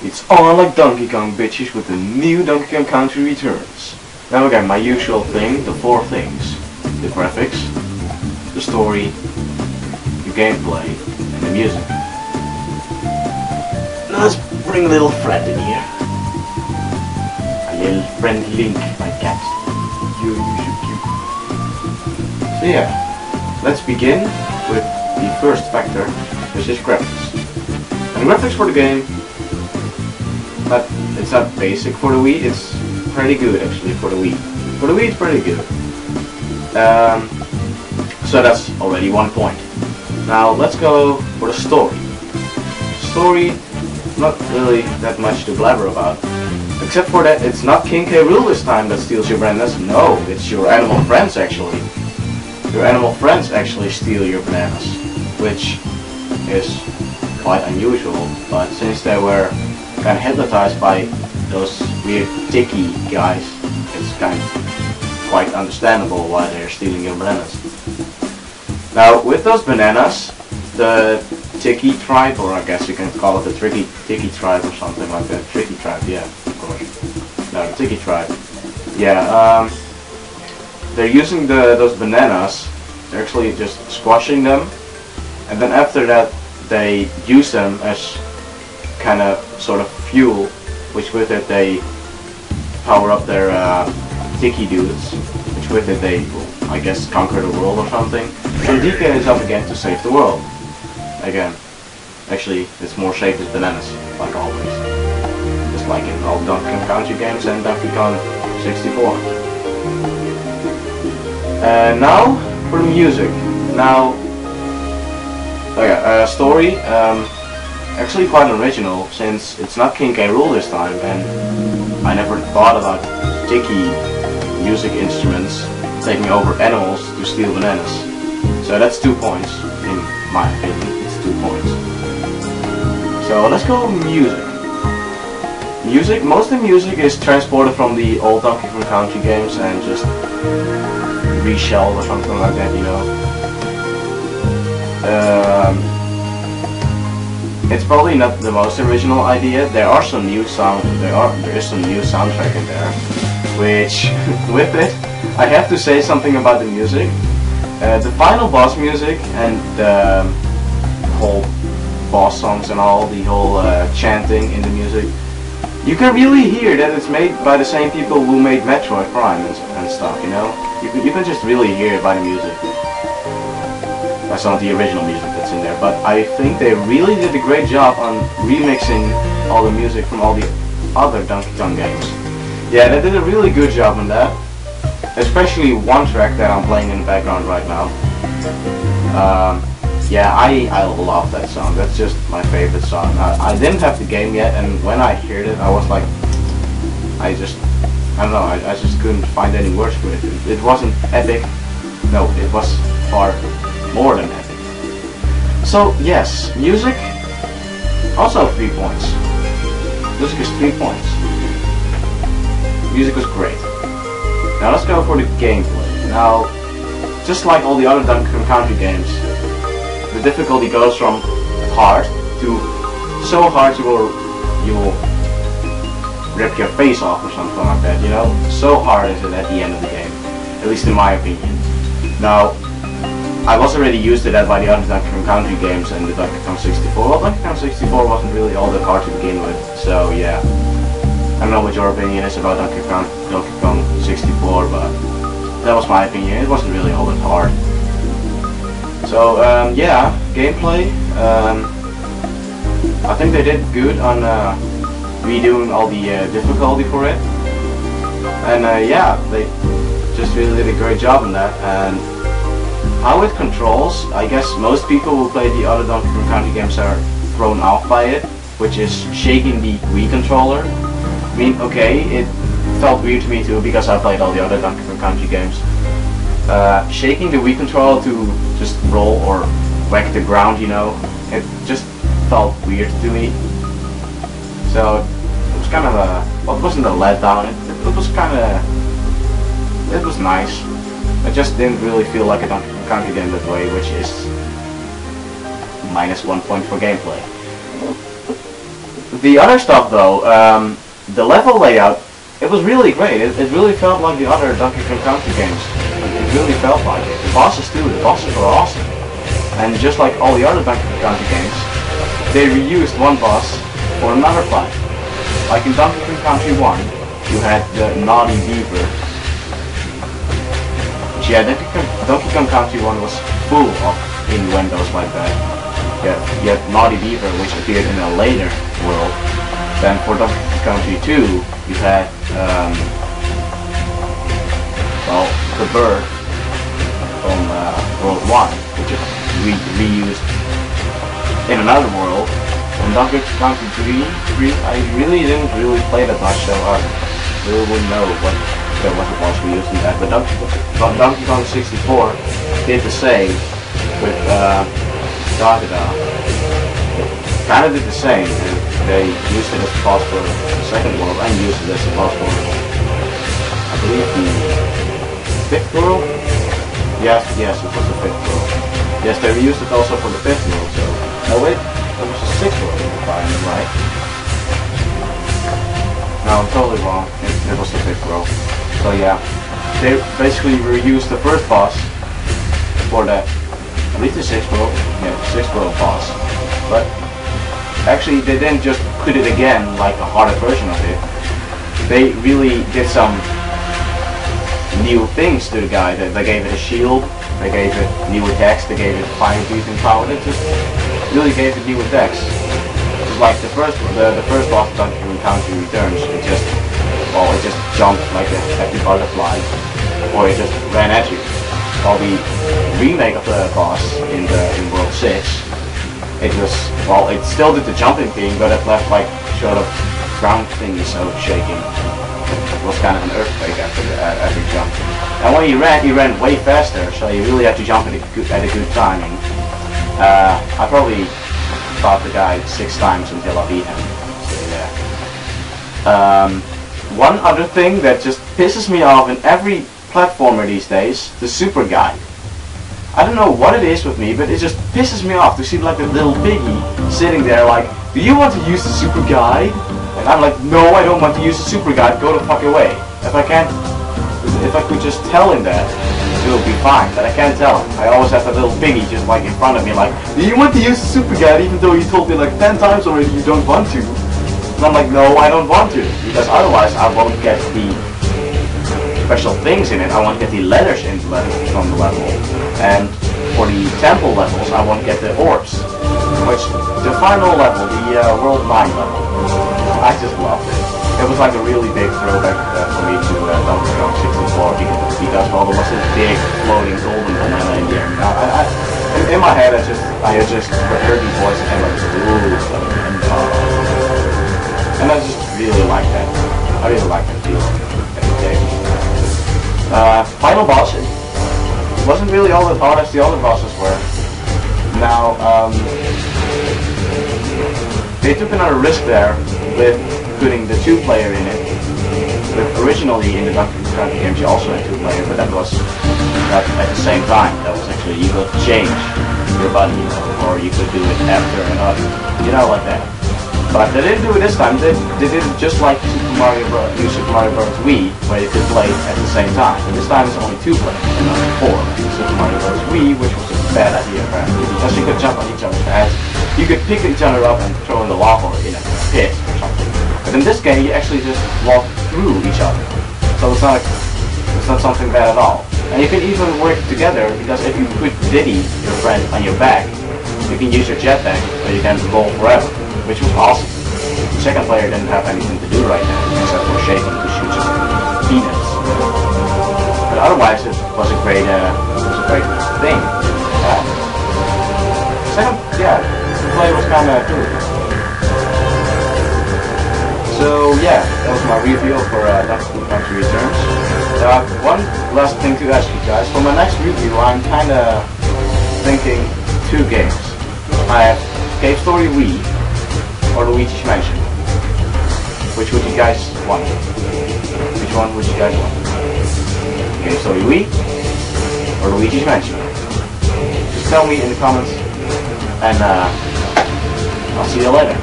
It's all like Donkey Kong bitches with the new Donkey Kong Country returns. Now again, my usual thing, the four things. The graphics, the story, the gameplay, and the music. Now let's bring a little friend in here. A little friend Link, my cat. You're so cute. So yeah, let's begin with the first factor, which is graphics. And the graphics for the game, but it's not basic for the Wii, it's pretty good actually for the Wii. For the Wii it's pretty good. So that's already 1 point. Now let's go for the story. Story, not really that much to blabber about. Except for that it's not King K. Rool this time that steals your bananas. No, it's your animal friends actually. Your animal friends actually steal your bananas. Which is quite unusual, but since they were kind of hypnotized by those weird ticky guys, it's kind of quite understandable why they're stealing your bananas. Now with those bananas, the Tiki tribe, or I guess you can call it the Tiki tribe or something like that. Tricky tribe, yeah, of course. No, the Tiki tribe. Yeah, they're using those bananas, they're actually just squashing them, and then after that they use them as kind of sort of fuel, which with it they power up their Tiki dudes, which with it they will, I guess, conquer the world or something. And DK is up again to save the world. Again, actually it's more safe as bananas, like always. Just like in all Donkey Kong Country games and Donkey Kong 64. And now for the music. Now, oh yeah, story, actually quite original, since it's not King K. Rool this time, and I never thought about Tiki music instruments taking over animals to steal bananas. So that's 2 points, in my opinion, it's 2 points. So let's go music. Music, most of the music is transported from the old Donkey Kong Country games and just reshelled or something like that, you know. It's probably not the most original idea. There are some new there is some new soundtrack in there, which with it, I have to say something about the music. The final boss music and the whole boss songs and all, the whole chanting in the music, you can really hear that it's made by the same people who made Metroid Prime and stuff, you know? You can just really hear it by the music. That's not the original music that's in there, but I think they really did a great job on remixing all the music from all the other Donkey Kong games. Yeah, they did a really good job on that. Especially one track that I'm playing in the background right now. Yeah, I love that song. That's just my favorite song. I didn't have the game yet, and when I heard it, I was like, I don't know, I just couldn't find any words for it. It wasn't epic. No, it was far more than epic. So yes, music, also 3 points. Music is 3 points. Music was great. Now let's go for the gameplay. Now, just like all the other Donkey Kong Country games, the difficulty goes from hard to so hard you will rip your face off or something like that, you know? So hard is it at the end of the game, at least in my opinion. Now, I was already used to that by the other Donkey Kong Country games and the Donkey Kong 64. Well, Donkey Kong 64 wasn't really all that hard to begin with, so yeah. I don't know what your opinion is about Donkey Kong 64, but that was my opinion. It wasn't really all that hard. So yeah, gameplay. I think they did good on redoing all the difficulty for it, and yeah, they just really did a great job on that. And how it controls, I guess most people who play the other Donkey Kong Country games are thrown off by it, which is shaking the Wii controller. I mean, okay, it felt weird to me too because I played all the other Donkey Kong Country games. Shaking the Wii controller to just roll or whack the ground, you know, it just felt weird to me. So it was kind of a, well, it wasn't a letdown. It was kind of, it was nice. I just didn't really feel like a Donkey Kong Country game that way, which is -1 point for gameplay. The other stuff though, the level layout, it was really great. It really felt like the other Donkey Kong Country games. It really felt like it. The bosses too, the bosses were awesome. And just like all the other Donkey Kong Country games, they reused one boss for another fight. Like in Donkey Kong Country 1, you had the Naughty Beaver. Yeah, Donkey Kong Country 1 was full of innuendos like that. Yeah, you had Naughty Beaver, which appeared in a later world. Then for Donkey Kong Country 2, you had, well, the bird from World 1, which is reused in another world. In Donkey Kong Country 3, I really didn't play that much, so I really wouldn't know what it was reused in that. But Donkey Kong 64 did the same with Dagda. Kind of did the same, and they used it as a boss for the second world, and used it as a boss for, I believe, the fifth world? Yes, it was the fifth world. Yes, they reused it also for the fifth world, so... No, wait, it was the sixth world, if I'm right. No, I'm totally wrong. It was the fifth world. So yeah, they basically reused the first boss for the, at least the sixth world, yeah, the sixth world boss. But actually, they didn't just put it again like a harder version of it. They really did some new things to the guy. They gave it a shield, they gave it new attacks, they gave it fire-breathing power. They just really gave it new attacks. Just like the first boss of Donkey Kong Country Returns, it just jumped like a happy butterfly, or it just ran at you. While the remake of the boss in World 6, it was, well, it still did the jumping thing, but it left like sort of ground thingy so shaking. It was kind of an earthquake after every jump. And when he ran way faster, so you really had to jump at a good timing. I probably fought the guy 6 times until I beat him. So yeah. One other thing that just pisses me off in every platformer these days, the super guide. I don't know what it is with me, but it just pisses me off to see like a little piggy sitting there like, do you want to use the super guide? And I'm like, no, I don't want to use the super guide, go the fuck away. If I could just tell him that, it would be fine, but I can't tell him. I always have that little piggy just like in front of me like, do you want to use the super guide even though you told me like 10 times already you don't want to? And I'm like, no, I don't want to, because otherwise I won't get the special things in it. I won't get the letters from the level. And for the temple levels, I won't get the orbs. Which, the final level, the World 9 level, I just loved it. It was like a really big throwback for me to Donkey Kong 64 because well, there was this big floating golden banana in the air. In my head, I just heard these voices and like, ooh, and I just really like that. I really like that feeling. Final boss, it wasn't really all as hard as the other bosses were. Now, they took another risk there with putting the 2-player in it. But originally in the Donkey Kong games you also had 2-player, but that was at the same time. That was actually, you could change your buddy, you know, or you could do it after another, you know, like that. But they didn't do it this time. They did it just like Super Mario Bros. Wii, where you could play at the same time. And this time it's only 2 players, and not 4. Super Mario Bros. Wii, which was a bad idea apparently, because you could jump on each other's heads. You could pick each other up and throw in the lava or in a pit or something. But in this game, you actually just walk through each other. So it's not something bad at all. And you can even work together, because if you put Diddy, your friend, on your back, you can use your jetpack, so you can roll forever. Which was awesome. The second player didn't have anything to do right now, except for shaking to shoot some peanuts. But otherwise, it was a great thing. The play was kind of cool. So yeah, that was my review for Donkey Kong Country Returns. One last thing to ask you guys. For my next review, I'm kind of thinking 2 games. I have Cave Story Wii or Luigi's Mansion. Which would you guys want? Which one would you guys want? Cave Story Wii or Luigi's Mansion? Just tell me in the comments, and I'll see you later.